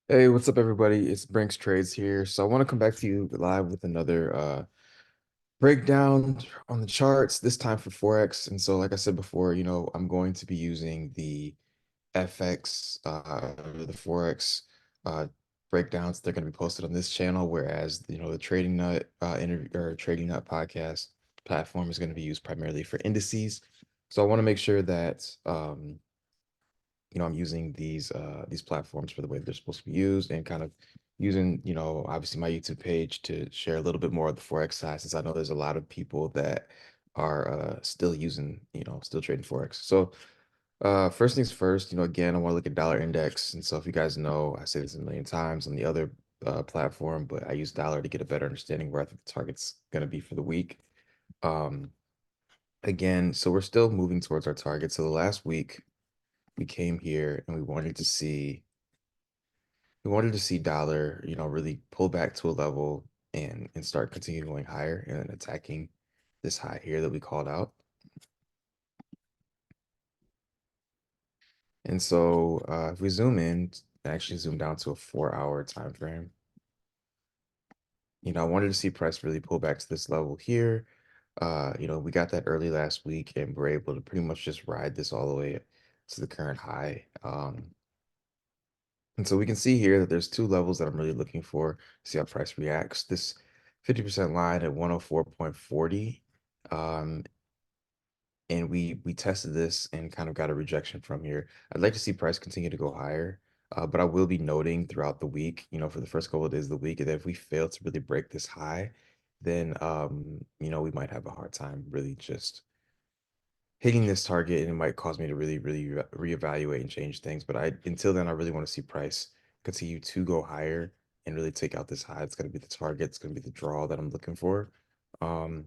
Hey, what's up, everybody? It's Brinx Trades here. So I want to come back to you live with another breakdown on the charts, this time for Forex. And so, like I said before, I'm going to be using the FX, the Forex uh, breakdowns. They're going to be posted on this channel, whereas, the Trading Nut interview or Trading Nut podcast platform is going to be used primarily for indices. So I want to make sure that I'm using these platforms for the way they're supposed to be used and kind of using, obviously my YouTube page to share a little bit more of the Forex side, since I know there's a lot of people that are still using, still trading Forex. So first things first, again, I want to look at dollar index. And so if you guys know, I say this a million times on the other platform, but I use dollar to get a better understanding where I think the target's going to be for the week. Um, Again, so we're still moving towards our target. So the last week we came here and we wanted to see dollar, really pull back to a level and start continuing going higher and then attacking this high here that we called out. And so if we zoom in, actually zoom down to a 4-hour time frame, I wanted to see price really pull back to this level here. We got that early last week and we're able to pretty much just ride this all the way to the current high. And so we can see here that there's two levels that I'm really looking for to see how price reacts. This 50% line at 104.40. Um, and we tested this and kind of got a rejection from here. I'd like to see price continue to go higher, but I will be noting throughout the week, for the first couple of days of the week, that if we fail to really break this high, then we might have a hard time really just hitting this target, and it might cause me to really, really reevaluate and change things. But until then, I really want to see price continue to go higher and really take out this high. It's going to be the target. It's going to be the draw that I'm looking for. Um,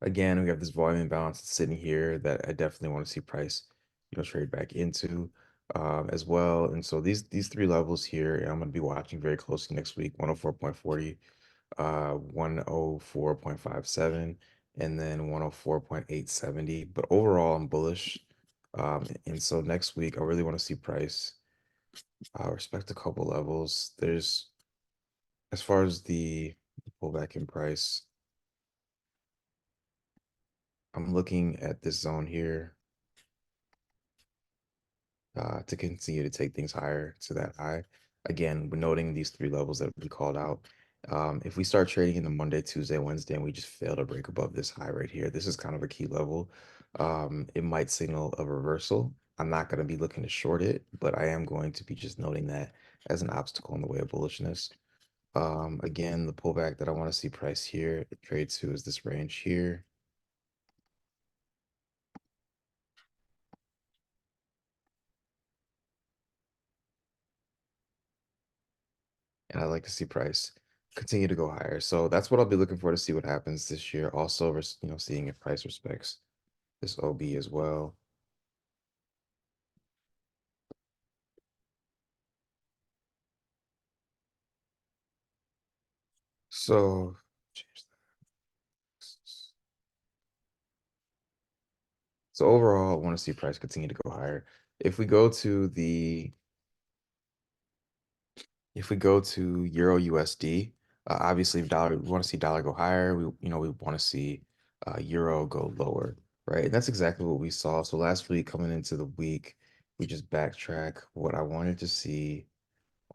Again, we have this volume imbalance sitting here that I definitely want to see price, trade back into as well. And so these three levels here, I'm going to be watching very closely next week: 104.40, 104.57, and then 104.870. But overall, I'm bullish. And so next week, I really want to see price respect a couple levels. As far as the pullback in price, I'm looking at this zone here to continue to take things higher to that high. Again, we're noting these three levels that we called out. If we start trading in the Monday, Tuesday, Wednesday, and we just fail to break above this high right here, this is kind of a key level. It might signal a reversal. I'm not going to be looking to short it, but I am going to be just noting that as an obstacle in the way of bullishness. Again, the pullback that I want to see price here, trade to, is this range here. And I'd like to see price continue to go higher. So that's what I'll be looking for to see what happens this year. Also, seeing if price respects this OB as well. So change that. So overall, I want to see price continue to go higher. If we go to the if we go to Euro USD, obviously if dollar, we want to see dollar go higher. We want to see Euro go lower, right? And that's exactly what we saw. So last week, coming into the week, we just backtrack. What I wanted to see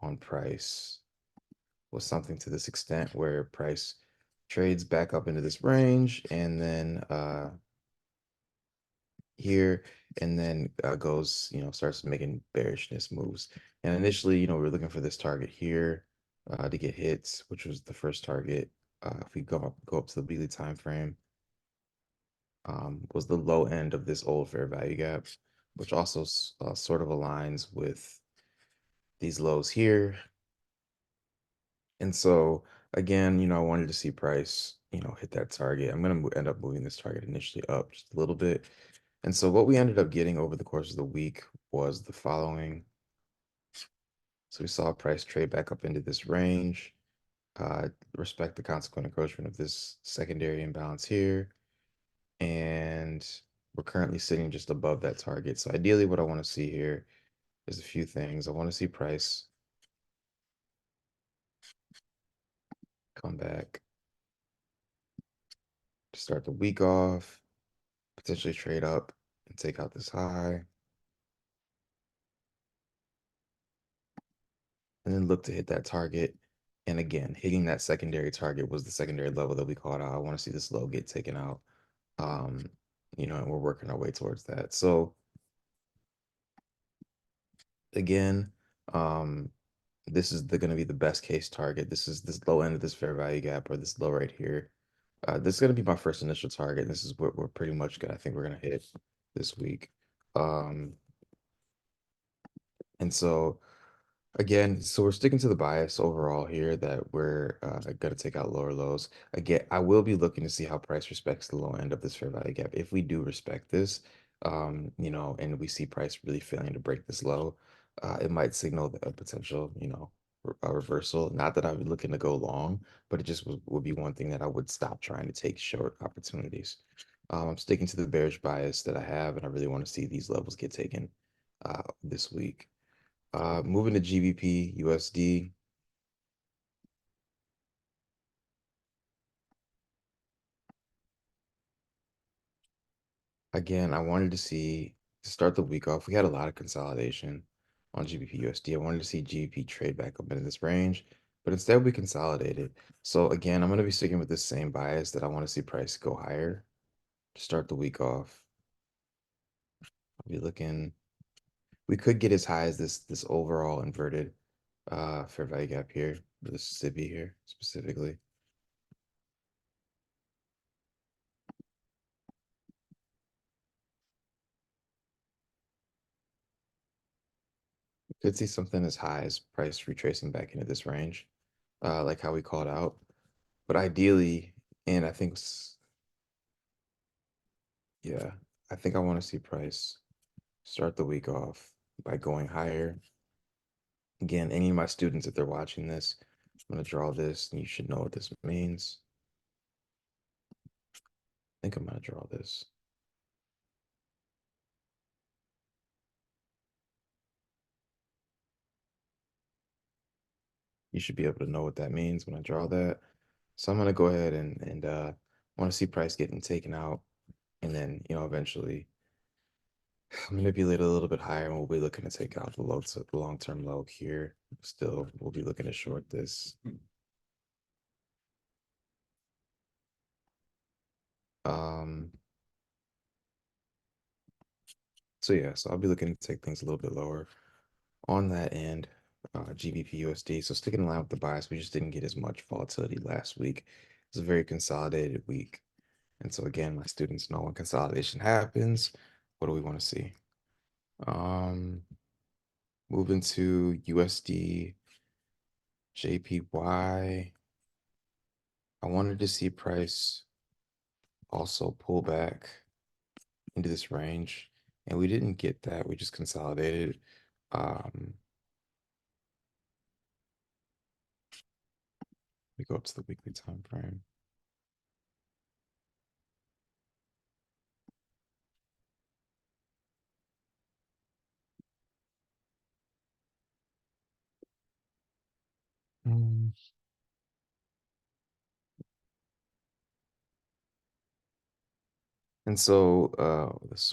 on price was something to this extent where price trades back up into this range and then here and then goes, starts making bearishness moves. And initially, we're looking for this target here to get hits, which was the first target. If we go up to the weekly time frame, was the low end of this old fair value gap, which also sort of aligns with these lows here. And so again, I wanted to see price, hit that target. I'm going to end up moving this target initially up just a little bit. And so what we ended up getting over the course of the week was the following. So we saw price trade back up into this range, respect the consequent encroachment of this secondary imbalance here. And we're currently sitting just above that target. So ideally what I want to see here there's a few things. I want to see price come back to start the week off, potentially trade up and take out this high, and then look to hit that target. And again, hitting that secondary target was the secondary level that we called out. I want to see this low get taken out. Um, and we're working our way towards that. So again, um, this is going to be the best case target. This is this low end of this fair value gap or this low right here. This is going to be my first initial target. This is what we're pretty much gonna, I think we're going to hit this week. Um, and so again, so we're sticking to the bias overall here that we're going to take out lower lows. Again, I will be looking to see how price respects the low end of this fair value gap. If we do respect this, and we see price really failing to break this low, it might signal a potential, a reversal. Not that I would looking to go long, but it just would be one thing that I would stop trying to take short opportunities. I'm sticking to the bearish bias that I have, and I really want to see these levels get taken this week. Moving to GBP USD. Again, I wanted to see to start the week off. We had a lot of consolidation on GBP USD. I wanted to see GBP trade back up into this range, but instead we consolidated. So again, I'm going to be sticking with the same bias that I want to see price go higher to start the week off. I'll be looking. We could get as high as this overall inverted fair value gap here, this SIBI here specifically. Could see something as high as price retracing back into this range, like how we called out. But ideally, and I think, yeah, I think I want to see price start the week off by going higher. Again, any of my students, if they're watching this, I'm going to draw this, and you should know what this means. I think I'm going to draw this. You should be able to know what that means when I draw that. So I'm going to go ahead and want to see price getting taken out, and then, eventually manipulate a little bit higher, and we'll be looking to take out the low to the long-term low here. Still, we'll be looking to short this. Um, so yeah, so I'll be looking to take things a little bit lower on that end, GBP USD. So sticking in line with the bias, we just didn't get as much volatility last week. It's a very consolidated week. And so again, my students know when consolidation happens, what do we want to see? Um, moving to USD, JPY. I wanted to see price also pull back into this range, and we didn't get that. We just consolidated. Um, we go up to the weekly time frame. Mm. And so, this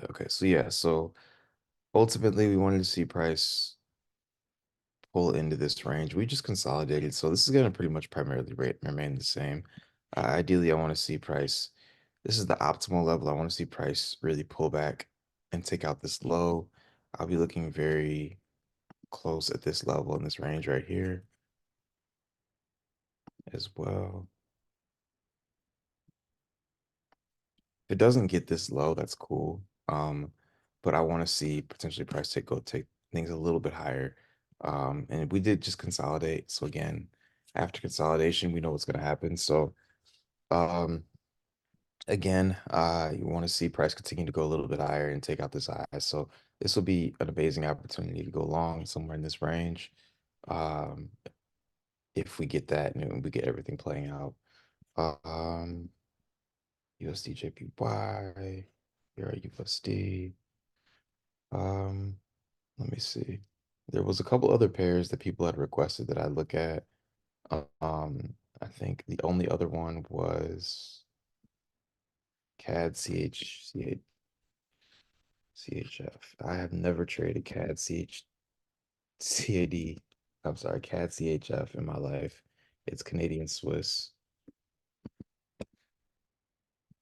okay, so yeah, so ultimately we wanted to see price pull into this range. We just consolidated, so this is going to pretty much primarily remain the same. Ideally, I want to see price. This is the optimal level. I want to see price really pull back and take out this low. I'll be looking very close at this level in this range right here as well. If it doesn't get this low, that's cool. But I want to see potentially price take things a little bit higher. And we did just consolidate. So again, after consolidation, we know what's going to happen. So um, again, you want to see price continue to go a little bit higher and take out this high. So this will be an amazing opportunity to go long somewhere in this range. Um, if we get that and we get everything playing out. Um, USD JPY, Euro USD. Um, Let me see. There was a couple other pairs that people had requested that I look at. I think the only other one was CAD CHF. I have never traded CAD CAD. I'm sorry, CAD CHF in my life. It's Canadian Swiss.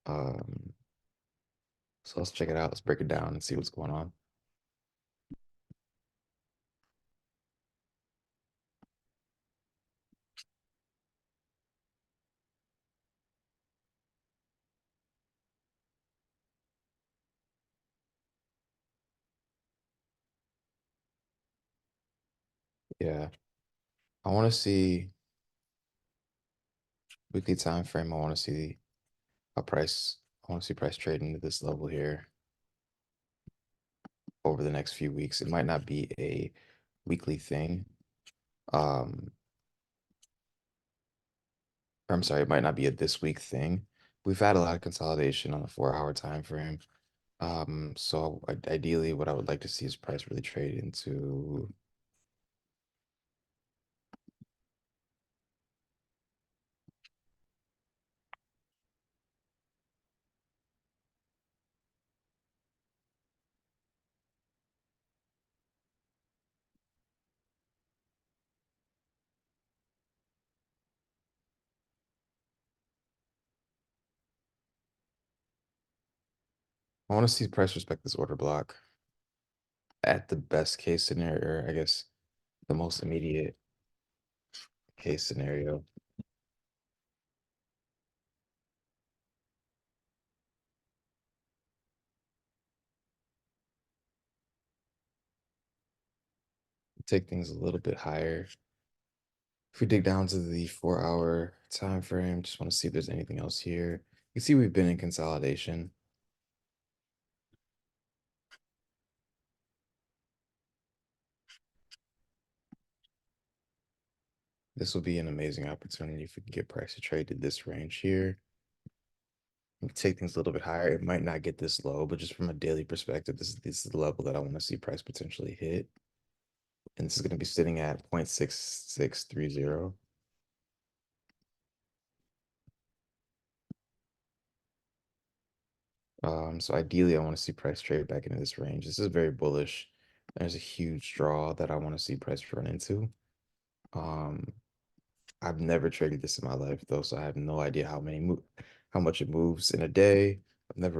Um, so let's check it out. Let's break it down and see what's going on. Yeah, I want to see weekly time frame. I want to see a price. I want to see price trading to this level here over the next few weeks. It might not be a weekly thing. Um, or I'm sorry, it might not be a this week thing. We've had a lot of consolidation on the 4 hour time frame. So ideally, what I would like to see is price really trade into. I want to see price respect this order block at the best case scenario, or I guess the most immediate case scenario. Take things a little bit higher. If we dig down to the 4 hour time frame, just want to see if there's anything else here. You see, we've been in consolidation. This will be an amazing opportunity if we can get price to trade to this range here. We can take things a little bit higher. It might not get this low, but just from a daily perspective, this is the level that I want to see price potentially hit. And this is going to be sitting at 0.6630. So ideally, I want to see price trade back into this range. This is very bullish. There's a huge draw that I want to see price run into. Um, I've never traded this in my life though, so I have no idea how much it moves in a day.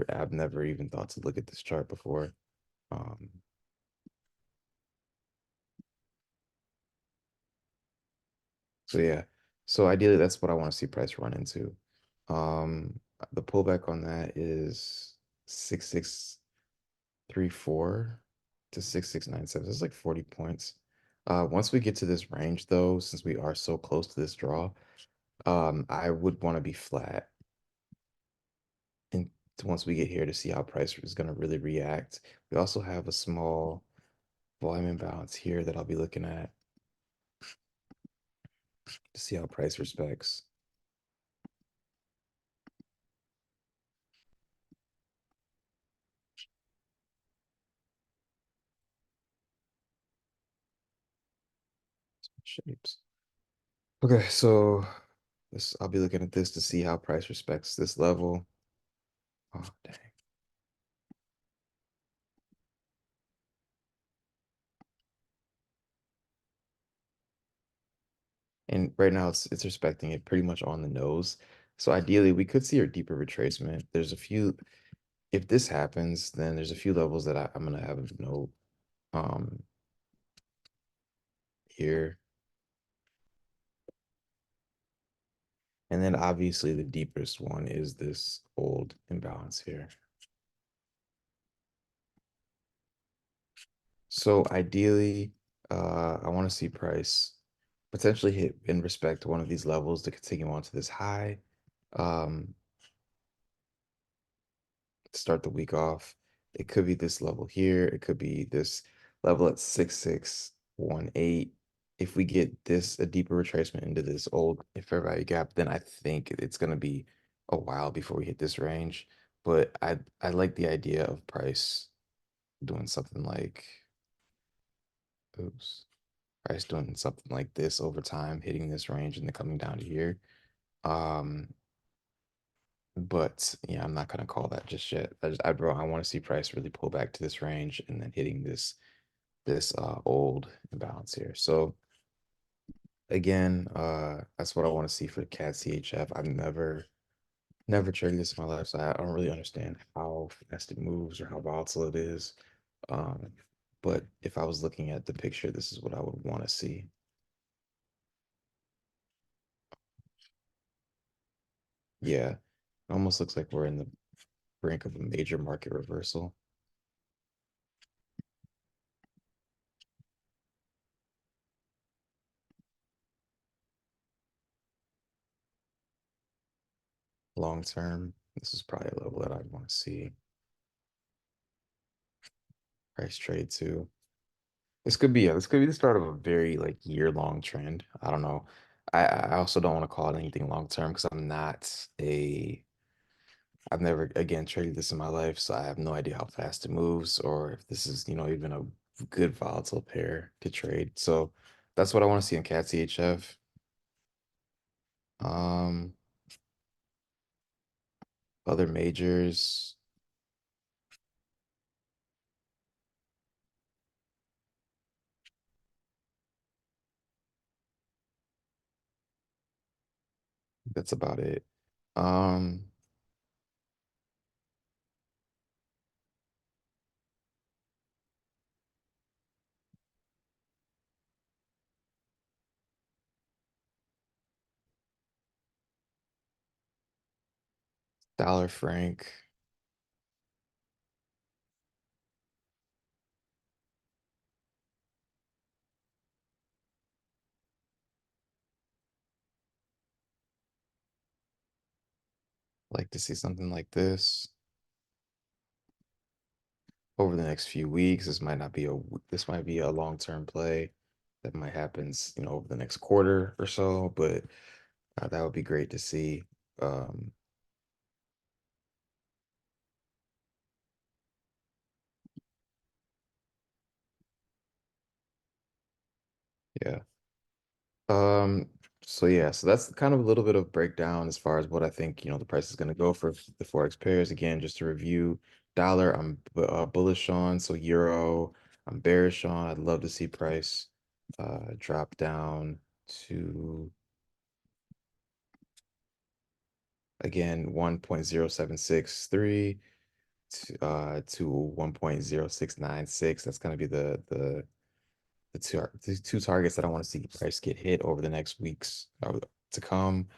I've never even thought to look at this chart before. Um, so yeah, so ideally that's what I want to see price run into. The pullback on that is 6634 to 6697. It's like 40 points. Once we get to this range though, since we are so close to this draw, I would want to be flat and once we get here to see how price is going to really react. We also have a small volume imbalance here that I'll be looking at to see how price respects shapes. Okay, so this I'll be looking at this to see how price respects this level. Oh, dang. And right now it's respecting it pretty much on the nose. So ideally we could see a deeper retracement. There's a few, if this happens, then there's a few levels that I'm gonna have a note um here. And then obviously the deepest one is this old imbalance here. So ideally, I want to see price potentially hit in respect to one of these levels to continue on to this high. Um, to start the week off. It could be this level here. It could be this level at 6618. If we get this a deeper retracement into this old fair value gap, then I think it's gonna be a while before we hit this range. But I like the idea of price doing something like Oops. Price doing something like this over time, hitting this range and then coming down to here. Um, but yeah, I'm not gonna call that just yet. I want to see price really pull back to this range and then hitting this old imbalance here. So again, that's what I want to see for CAD CHF. I've never traded this in my life, so I don't really understand how fast it moves or how volatile it is. Um, but if I was looking at the picture, this is what I would want to see. Yeah, it almost looks like we're in the brink of a major market reversal. Long term, this is probably a level that I'd want to see price trade to. This could be the start of a very like year-long trend. I don't know. I also don't want to call it anything long term because I've never again traded this in my life, so I have no idea how fast it moves or if this is, even a good volatile pair to trade. So that's what I want to see in CAT CHF. Um, Other majors, that's about it. Um, Dollar franc, like to see something like this over the next few weeks. This might be a long-term play that might happen, over the next quarter or so, but that would be great to see. Um, yeah. Um, so that's kind of a little bit of breakdown as far as what I think, the price is going to go for the Forex pairs. Again, just to review, dollar, I'm bullish on. So euro, I'm bearish on. I'd love to see price drop down to again 1.0763 to 1.0696. That's going to be the two targets that I want to see price get hit over the next weeks to come.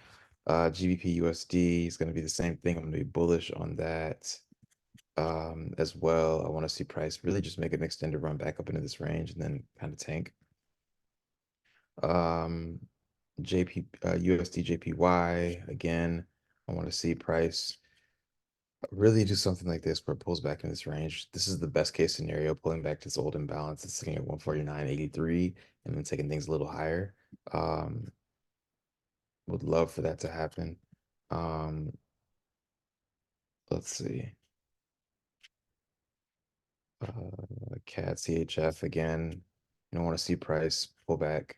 GBP USD is going to be the same thing. I'm going to be bullish on that as well. I want to see price really just make an extended run back up into this range and then kind of tank. Um, USD JPY again. I want to see price really do something like this where it pulls back in this range. This is the best case scenario, pulling back to this old imbalance. It's sitting at 149.83 and then taking things a little higher. Um, would love for that to happen. Um, let's see. CAD CHF again. Want to see price pull back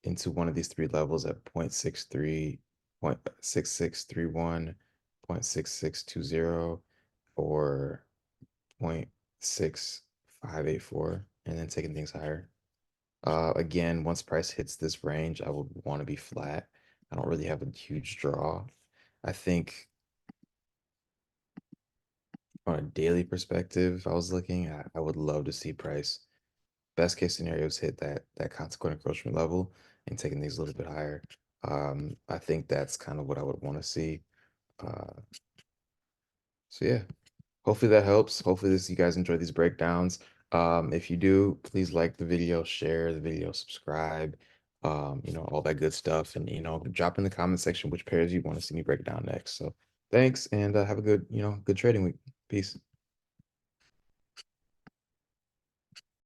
into one of these three levels at 0.63, 0.6631, 0.6620, or 0.6584, and then taking things higher. Again, once price hits this range, I would want to be flat. I don't really have a huge draw. I think on a daily perspective, if I was looking, I would love to see price best case scenarios hit that consequent encroachment level and taking these a little bit higher. I think that's kind of what I would want to see. Uh, so yeah, hopefully that helps. Hopefully you guys enjoy these breakdowns. If you do, please like the video, share the video, subscribe, all that good stuff, and drop in the comment section which pairs you want to see me break down next. So thanks, and have a good trading week. Peace.